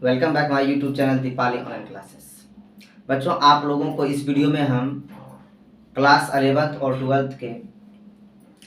Welcome back my YouTube channel Deepali online classes. बच्चों, आप लोगों को इस वीडियो में हम क्लास 11th और 12th के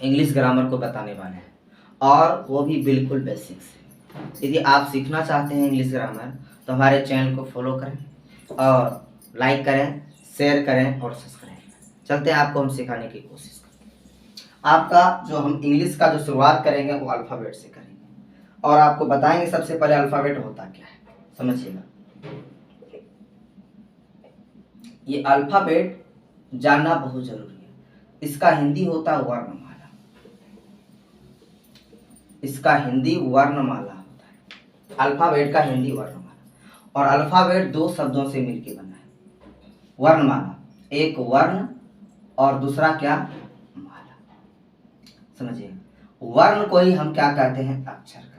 इंग्लिश ग्रामर को बताने वाले हैं, और वो भी बिल्कुल बेसिक से। यदि आप सीखना चाहते हैं इंग्लिश ग्रामर तो हमारे चैनल को फॉलो करें और लाइक करें, शेयर करें और सब्सक्राइब करें। चलते हैं, आपको हम सिखाने की कोशिश करें। आपका जो हम इंग्लिश का जो शुरुआत करेंगे वो अल्फ़ाबेट से करेंगे और आपको बताएंगे सबसे पहले अल्फ़ाबेट होता क्या है। समझिएगा, ये अल्फ़ाबेट जानना बहुत जरूरी है। इसका हिंदी होता है वर्णमाला। इसका हिंदी वर्णमाला होता है। अल्फ़ाबेट का हिंदी वर्णमाला। और अल्फ़ाबेट दो शब्दों से मिलकर बना है। वर्णमाला, एक वर्ण और दूसरा क्या, माला। समझिए, वर्ण को ही हम क्या कहते हैं, अक्षर कहते हैं।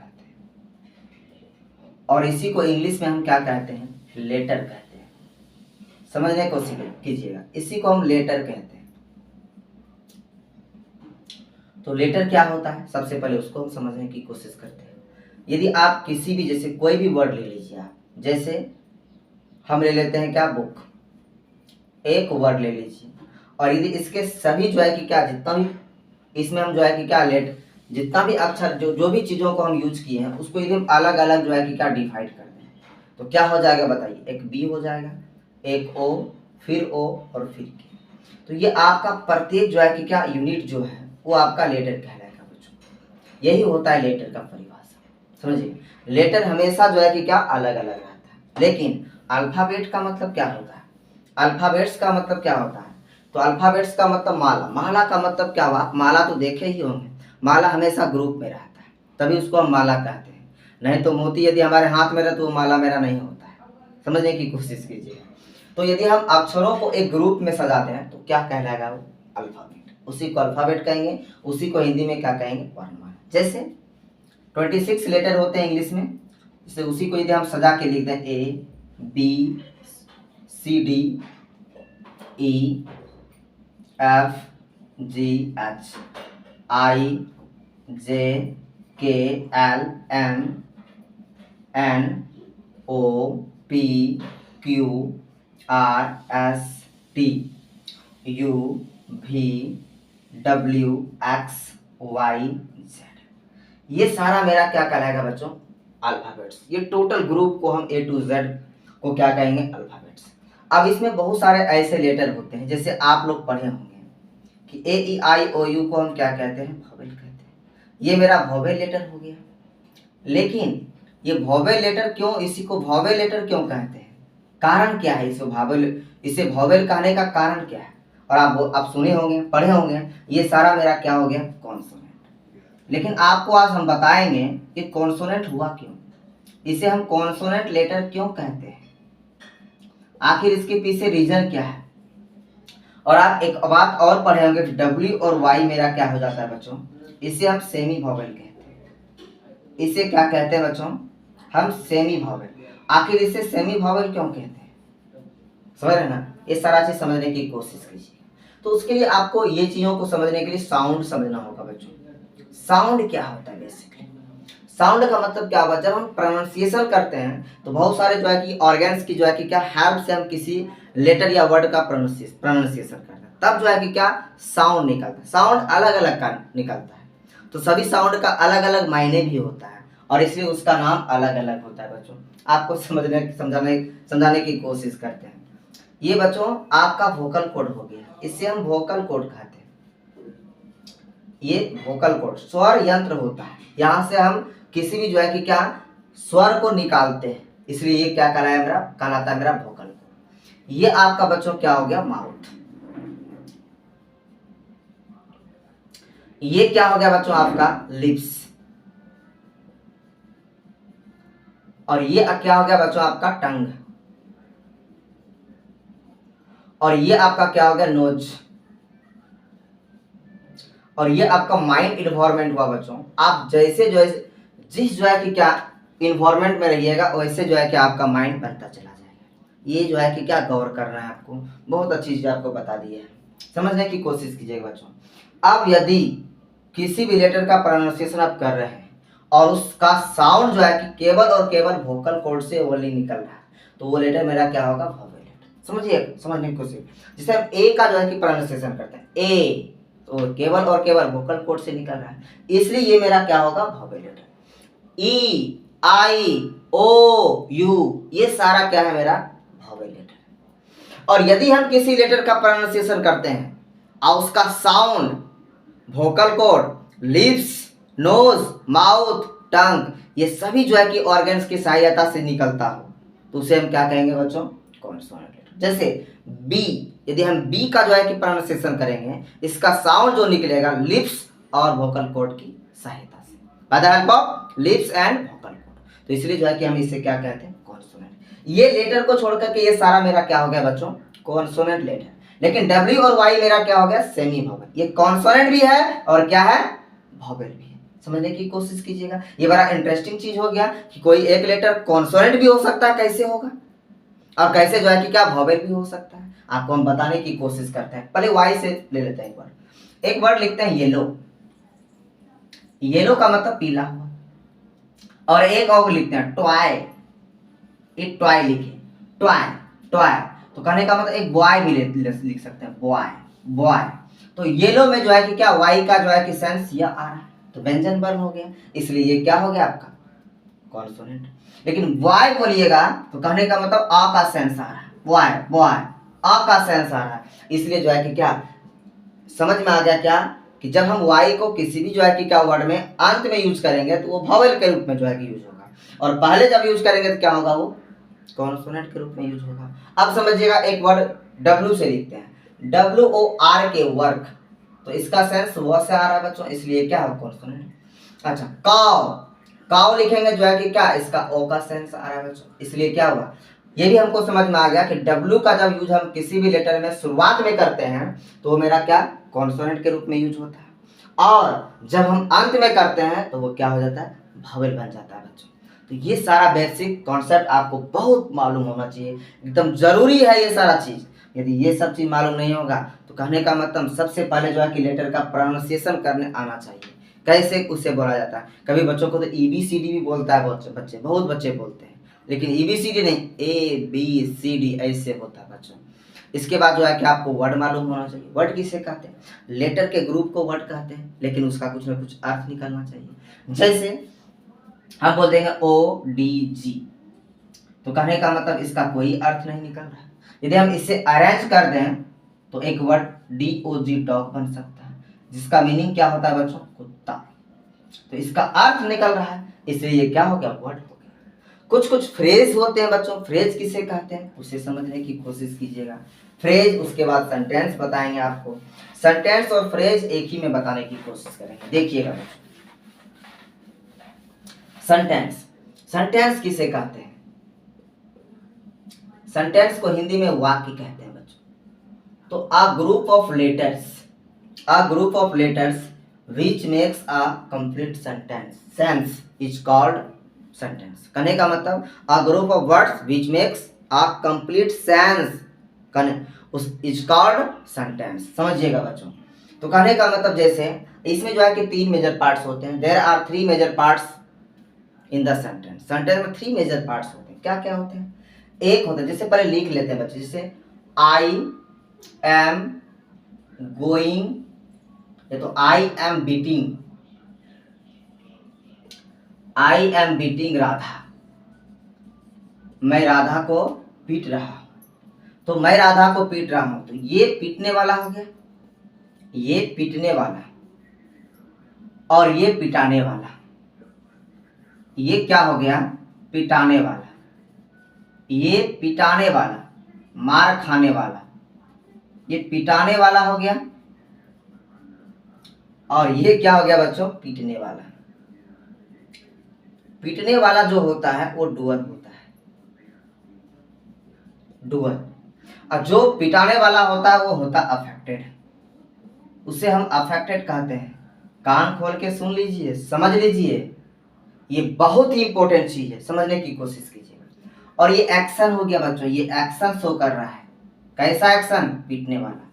और इसी को इंग्लिश में हम क्या कहते हैं, लेटर कहते हैं। समझने की कोशिश कीजिएगा, इसी को हम लेटर कहते हैं। तो लेटर क्या होता है, सबसे पहले उसको हम समझने की कोशिश करते हैं। यदि आप किसी भी, जैसे कोई भी वर्ड ले लीजिए आप, जैसे हम ले लेते हैं क्या, बुक। एक वर्ड ले लीजिए और यदि इसके सभी जो है कि क्या, जितना भी इसमें हम जो है कि क्या जितना भी अक्षर जो भी चीज़ों को हम यूज किए हैं उसको यदि हम अलग अलग जो है कि क्या डिवाइड कर दें तो क्या हो जाएगा बताइए। एक बी हो जाएगा, एक ओ, फिर ओ और फिर के। तो ये आपका प्रत्येक जो है कि क्या यूनिट जो है वो आपका लेटर कहलाएगा बच्चों। यही होता है लेटर का परिभाषा। समझिए, लेटर हमेशा जो है कि क्या अलग अलग रहता है। लेकिन अल्फ़ाबेट का मतलब क्या होता है, अल्फ़ाबेट्स का मतलब क्या होता है, तो अल्फ़ाबेट्स का मतलब माला। माला का मतलब क्या हुआ, माला तो देखे ही होंगे। माला हमेशा ग्रुप में रहता है, तभी उसको हम माला कहते हैं। नहीं तो मोती यदि हमारे हाथ में रहे तो वो माला मेरा नहीं होता है। समझने की कोशिश कीजिए। तो यदि हम अक्षरों को एक ग्रुप में सजाते हैं तो क्या कहलाएगा वो, अल्फ़ाबेट। उसी को अल्फ़ाबेट कहेंगे, उसी को हिंदी में क्या कहेंगे, वर्णमाला। जैसे 26 लेटर होते हैं इंग्लिश में, जैसे उसी को यदि हम सजा के लिख दें, A B C D E F G H I J K L M N O P Q R S T U V W X Y Z. ये सारा मेरा क्या कहलाएगा बच्चों, अल्फ़ाबेट्स। ये टोटल ग्रुप को हम ए टू जेड को क्या कहेंगे, अल्फ़ाबेट्स। अब इसमें बहुत सारे ऐसे लेटर होते हैं, जैसे आप लोग पढ़े होंगे कि ए ई आई ओ यू को हम क्या कहते हैं, वोवेल कहते हैं। ये मेरा वोवेल लेटर हो गया। लेकिन ये वोवेल लेटर क्यों, इसी को वोवेल लेटर क्यों कहते हैं, कारण क्या है इसे वोवेल कहने का कारण क्या है। और आप सुने होंगे, पढ़े होंगे, ये सारा मेरा क्या हो गया, कॉन्सोनेंट। लेकिन आपको आज हम बताएंगे कि कॉन्सोनेंट हुआ क्यों, इसे हम कॉन्सोनेंट लेटर क्यों कहते हैं, आखिर इसके पीछे रीजन क्या है। और आप एक बात और पढ़े होंगे, डब्ल्यू और वाई मेरा क्या हो जाता है बच्चों, इसे हम सेमी वोवेल कहते हैं। इसे क्या कहते हैं बच्चों, हम सेमी वोवेल। आखिर इसे सेमी वोवेल क्यों कहते हैं, समझ रहे ना। ये सारा चीज समझने की कोशिश कीजिए। तो उसके लिए आपको ये चीजों को समझने के लिए साउंड समझना होगा बच्चों। साउंड क्या होता है, बेसिकली साउंड का मतलब क्या होगा, जब हम प्रोनाउंसिएशन करते हैं तो बहुत सारे जो है कि ऑर्गन्स की जो है कि क्या हेल्प से हम किसी लेटर या वर्ड का प्रोनाउंसिएशन करते हैं, तब जो है कि क्या साउंड निकलता है। साउंड अलग अलग का निकलता है, तो सभी साउंड का अलग अलग मायने भी होता है और इसलिए उसका नाम अलग अलग होता है बच्चों। आपको समझाने की कोशिश करते हैं। ये बच्चों आपका वोकल कोड हो गया, इससे हम वोकल कोड कहते हैं। ये वोकल कोड स्वर यंत्र होता है, यहाँ से हम किसी भी जो है कि क्या स्वर को निकालते हैं, इसलिए ये क्या कहलाता है मेरा वोकल कोड। ये आपका बच्चों क्या हो गया, माउथ। ये क्या हो गया बच्चों, आपका लिप्स। और ये क्या हो गया बच्चों, आपका टंग। और ये आपका क्या हो गया, नोज। और ये आपका माइंड इन्वायरमेंट हुआ बच्चों। आप जैसे जिस जो है कि क्या इन्वायरमेंट में रहिएगा वैसे जो है कि आपका माइंड बनता चला जाएगा। ये जो है कि क्या गौर करना है आपको, बहुत अच्छी चीज आपको बता दी है, समझने की कोशिश कीजिएगा बच्चों। अब यदि किसी भी लेटर का प्रोनाउंसिएशन आप कर रहे हैं और उसका साउंड जो है कि केवल और केवल वोकल कॉर्ड से ओनली निकल रहा है, तो वो लेटर मेरा क्या होगा, वॉवेल लेटर। समझिए, समझने की कोशिश। जैसे हम ए का जो है कि प्रोनाउंसिएशन करते हैं, ए, तो केवल और केवल वोकल कॉर्ड से निकल रहा है, इसलिए ये मेरा क्या होगा, vowel letter. E, I, O, U, ये सारा क्या है मेरा, वॉवेल लेटर। और यदि हम किसी लेटर का प्रोनाउंसिएशन करते हैं और उसका sound vocal cord, lips, nose, mouth, tongue, ये सभी जो है कि ऑर्गन्स की सहायता से निकलता हो, तो उसे हम क्या कहेंगे बच्चों, कॉन्सोनेंट लेटर। जैसे बी, यदि हम बी का जो है कि प्रोनाउंसिएशन करेंगे, इसका साउंड जो निकलेगा लिप्स और वोकल कॉर्ड की सहायता से, by the help of lips and vocal cord, तो इसलिए जो है कि हम इसे क्या कहते हैं, कॉन्सोनेंट। ये लेटर को छोड़ करके ये सारा मेरा क्या हो गया बच्चों, कॉन्सोनेंट लेटर। लेकिन डब्ल्यू और वाई मेरा क्या हो गया, सेमी वोवेल। ये कॉन्सोनेंट भी है और क्या है, वोवेल भी है। समझने की कोशिश कीजिएगा, ये बड़ा इंटरेस्टिंग चीज हो गया कि कोई एक लेटर कॉन्सोनेंट भी हो सकता है, कैसे होगा, और कैसे जो है कि क्या वोवेल भी हो सकता है, आपको हम बताने की कोशिश करते हैं। पहले वाई से ले लेते हैं एक वर्ड लिखते हैं येलो। येलो का मतलब पीला हुआ। और एक और लिखते हैं टॉय, एक टॉय लिखे, टॉय, टॉय, तो कहने का मतलब एक बॉय भी लिख सकते हैं, बॉय, बॉय। तो येलो में जो है कि क्या, वाई का जो है कि सेंस यह आ रहा है, तो व्यंजन वर्ण हो गया, इसलिए ये क्या हो गया आपका, कॉन्सोनेंट। लेकिन वाई बोलिएगा तो कहने का मतलब आ का सेंस आ रहा है, बॉय, बॉय, आ का सेंस आ रहा है, इसलिए जो है कि क्या, समझ में आ गया क्या, कि जब हम वाई को किसी भी जो है कि क्या वर्ड में अंत में यूज करेंगे तो वो वॉवेल के रूप में जो है कि यूज होगा, और पहले जब यूज करेंगे तो क्या होगा, वो कॉन्सोनेंट के रूप में यूज होगा। अब समझिएगा, एक वर्ड डब्ल्यू से लिखते हैं, डब्ल्यू ओ आर के, वर्क, तो इसका सेंस वह से आ रहा है बच्चों, इसलिए क्या है, कॉन्सोनेंट। अच्छा, काव, काव लिखेंगे जो है कि क्या, इसका ओ का सेंस आ रहा है बच्चों, इसलिए क्या हुआ, ये भी हमको समझ में आ गया कि डब्ल्यू का जब यूज हम किसी भी लेटर में शुरुआत में करते हैं तो वो मेरा क्या, कॉन्सोनेंट के रूप में यूज होता है, और जब हम अंत में करते हैं तो वो क्या हो जाता है, वॉवेल बन जाता है बच्चों। तो ये सारा बेसिक कॉन्सेप्ट आपको बहुत मालूम होना चाहिए, एकदम जरूरी है ये सारा चीज। यदि ये सब चीज मालूम नहीं होगा तो कहने का मतलब सबसे पहले जो है कि लेटर का प्रोनाउंसिएशन करने आना चाहिए, कैसे उसे बोला जाता है। कभी बच्चों को तो EBCD भी बोलता है, बच्चे बहुत बच्चे बोलते हैं, लेकिन EBCD नहीं, ABCD ऐसे होता है बच्चों। इसके बाद जो है कि आपको वर्ड मालूम होना चाहिए। वर्ड किसे कहते हैं, लेटर के ग्रुप को वर्ड कहते हैं, लेकिन उसका कुछ ना कुछ अर्थ निकलना चाहिए। जैसे हम बोल देंगे ODG, तो कहने का मतलब इसका कोई अर्थ नहीं निकल रहा है। यदि हम इसे अरेंज कर दें तो एक वर्ड DOG, डॉग बन सकता है, जिसका मीनिंग क्या होता है बच्चों, कुत्ता, तो इसका अर्थ निकल रहा है, इसलिए ये क्या हो गया, वर्ड हो गया। कुछ कुछ फ्रेज होते हैं बच्चों, फ्रेज किसे कहते हैं उसे समझने की कोशिश कीजिएगा। फ्रेज, उसके बाद सेंटेंस बताएंगे आपको, सेंटेंस और फ्रेज एक ही में बताने की कोशिश करेंगे। देखिएगा बच्चों, सेंटेंस, सेंटेंस किसे कहते हैं, सेंटेंस को हिंदी में वाक्य कहते हैं बच्चों। तो a group of letters, a group of letters which makes a complete sentence is called sentence। कहने का मतलब a group of words which makes a complete sense is called sentence। समझिएगा बच्चों, तो कहने का मतलब जैसे इसमें जो है कि 3 मेजर पार्ट्स होते हैं, there are 3 major parts in the sentence। Sentence में 3 मेजर पार्ट्स होते हैं, क्या क्या होते हैं, एक होता है, जैसे पहले लिख लेते हैं बच्चे, जैसे I am going, ये तो I am beating, I am beating Radha, मैं राधा को पीट रहा हूं, तो मैं राधा को पीट रहा हूं, तो ये पीटने वाला हो गया, ये पीटने वाला, और ये पिटाने वाला, ये क्या हो गया, पिटाने वाला, ये पिटाने वाला, मार खाने वाला, ये पिटाने वाला हो गया, और ये क्या हो गया बच्चों, पीटने वाला। पीटने वाला जो होता है वो डुअर होता है, डुअर, और जो पिटाने वाला होता है वो होता है अफेक्टेड, उसे हम अफेक्टेड कहते हैं। कान खोल के सुन लीजिए, समझ लीजिए, ये बहुत ही इंपॉर्टेंट चीज है, समझने की कोशिश कीजिएगा। और ये एक्शन हो गया बच्चों, ये एक्शन शो कर रहा है, कैसा एक्शन, पीटने वाला,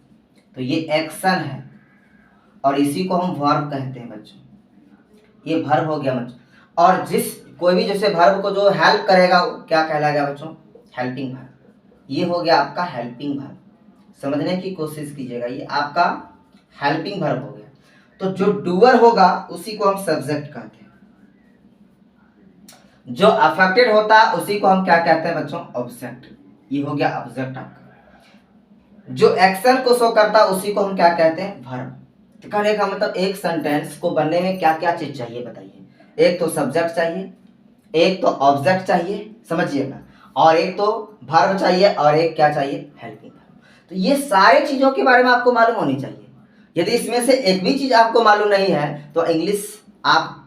तो ये एक्शन है, और इसी को हम वर्ब कहते हैं बच्चों, ये वर्ब हो गया बच्चों। और जिस कोई भी जैसे वर्ब को जो हेल्प करेगा वो क्या कहलाएगा बच्चों? Helping verb. ये हो गया आपका हेल्पिंग वर्ब, समझने की कोशिश कीजिएगा, ये आपका हेल्पिंग वर्ब हो गया। तो जो डूअर होगा उसी को हम सब्जेक्ट कहते हैं, जो अफेक्टेड होता है उसी को हम क्या कहते हैं बच्चों? ऑब्जेक्ट। ये हो गया ऑब्जेक्ट आपका। जो एक्शन को शो करता है उसी को हम क्या कहते हैं? वर्ब। तो कहने का मतलब एक सेंटेंस को बनने में क्या क्या चीज चाहिए बताइए? एक तो सब्जेक्ट चाहिए, एक तो ऑब्जेक्ट चाहिए, समझिएगा, और एक तो वर्ब चाहिए, और एक क्या चाहिए? Helping verb. तो ये सारी चीजों के बारे में आपको मालूम होनी चाहिए। यदि इसमें से एक भी चीज आपको मालूम नहीं है तो इंग्लिश आप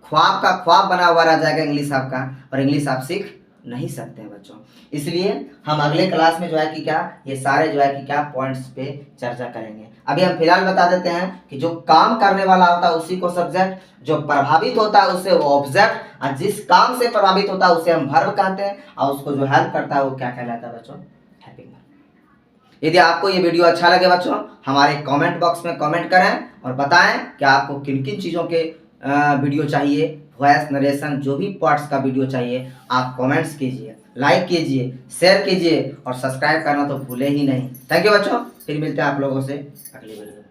ख्वाब का ख्वाब बना हुआ रह जाएगा इंग्लिश आपका, और इंग्लिश आप सीख नहीं सकते हैं बच्चों। इसलिए हम अगले क्लास में जो है कि क्या ये सारे जो है कि क्या पॉइंट्स पे चर्चा करेंगे। अभी हम फिलहाल बता देते हैं कि जो काम करने वाला होता है उसी को सब्जेक्ट, जो प्रभावित होता है उसे वो ऑब्जेक्ट, और जिस काम से प्रभावित होता है उसे हम वर्ब कहते हैं, और उसको जो हेल्प करता है वो क्या कहलाता है बच्चों? Helping verb. यदि आपको ये वीडियो अच्छा लगे बच्चों, हमारे कमेंट बॉक्स में कमेंट करें और बताएं कि आपको किन किन चीज़ों के वीडियो चाहिए, वॉइस नरेशन जो भी पार्ट्स का वीडियो चाहिए आप कमेंट्स कीजिए, लाइक कीजिए, शेयर कीजिए और सब्सक्राइब करना तो भूले ही नहीं। थैंक यू बच्चों, फिर मिलते हैं आप लोगों से अगली वीडियो।